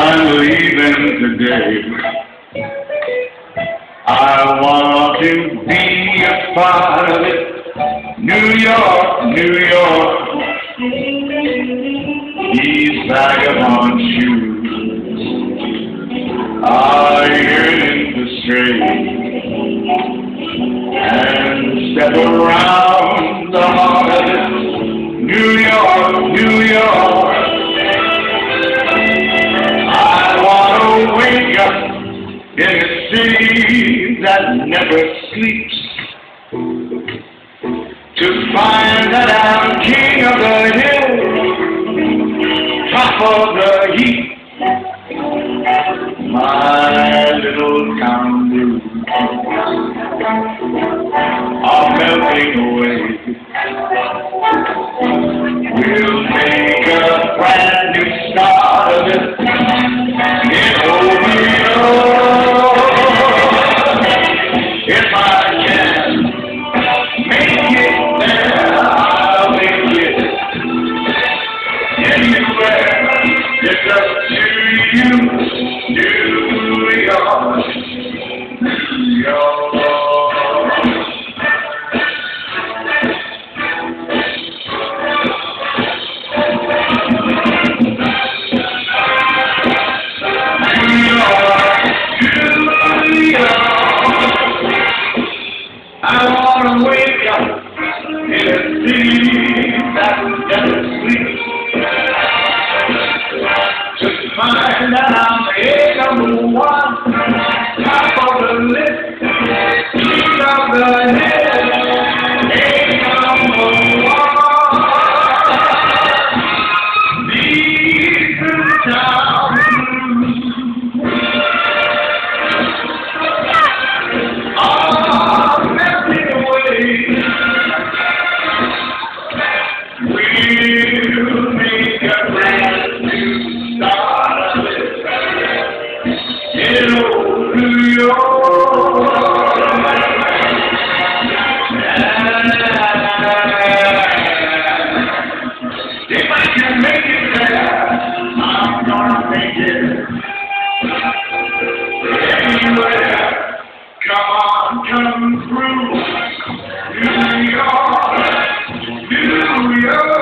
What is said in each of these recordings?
I'm leaving today. I want to be a part of it. New York, New York. These vagabond shoes are yearning to stray and step around the heart of it. New York, New York. I want to wake up in a city that never sleeps, to find that I'm king of the hill, top of the heap. My little town blues are melting away. We'll make a brand new start of it in old New York. If I can make it there, I'll make it anywhere. It's up to you, New York, New York. I wanna wake up in a city that never sleeps, just find that I'm number one, top of the list, king of the hill, number one. These are town melting away. We'll make a brand new start of it in old New York. If I can make it there, I'm gonna make it anywhere. Come on, come through, New York, New York, New York.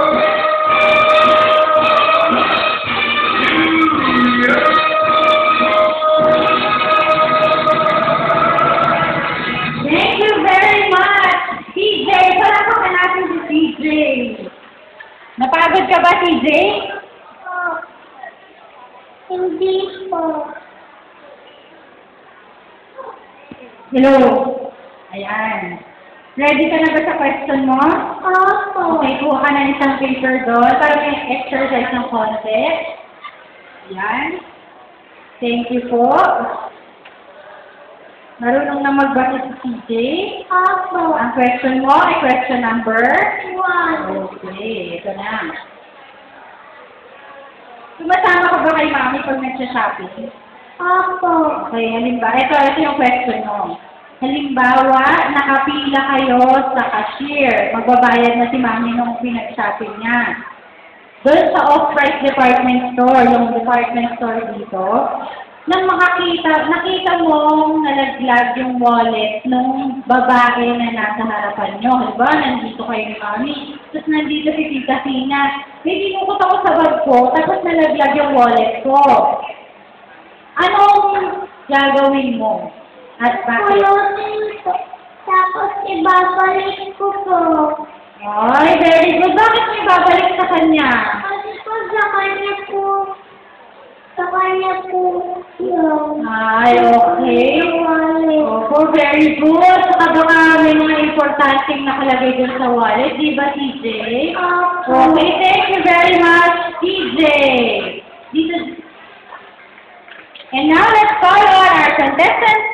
Thank you very much, CJ. Palakpakan natin si CJ. Napagod ka ba, CJ? Hindi po. Hello. Ayan. Ready ka na ba sa question mo? Opo. Okay, kuha ka na isang paper doon para may exercise ng konti. Ayan. Thank you po. Marunong na magbasa si CJ. Opo. Ang question mo ay question number 1. Okay, ito na. Sumasama ka ba kay mami pag nagsha-shopping? Opo. Okay, halimbawa, ito yung question mo. Halimbawa, nakapila kayo sa cashier. Magbabayad na si mami nung pinag-shopping niya. Doon sa off-price department store, yung department store dito, nang nakita mong nalaglag yung wallet nung babae na nasa harapan nyo. Halimbawa, nandito kayo ni mami, tapos nandito si Tita Sina. May dinukot ako sa bag ko, tapos nalaglag yung wallet ko. Anong gagawin mo? At bakit? Pulutin ko. Tapos ibabalik ko po. Ay, very good. Bakit mo ibabalik sa kanya? Kasi po sa kanya po yun. Ay, okay. Opo, very good. Saka baka may mga importanteng nakalagay dun sa wallet. Di ba, TJ? Opo. Okay, thank you very much, TJ. And now let's call on our contestants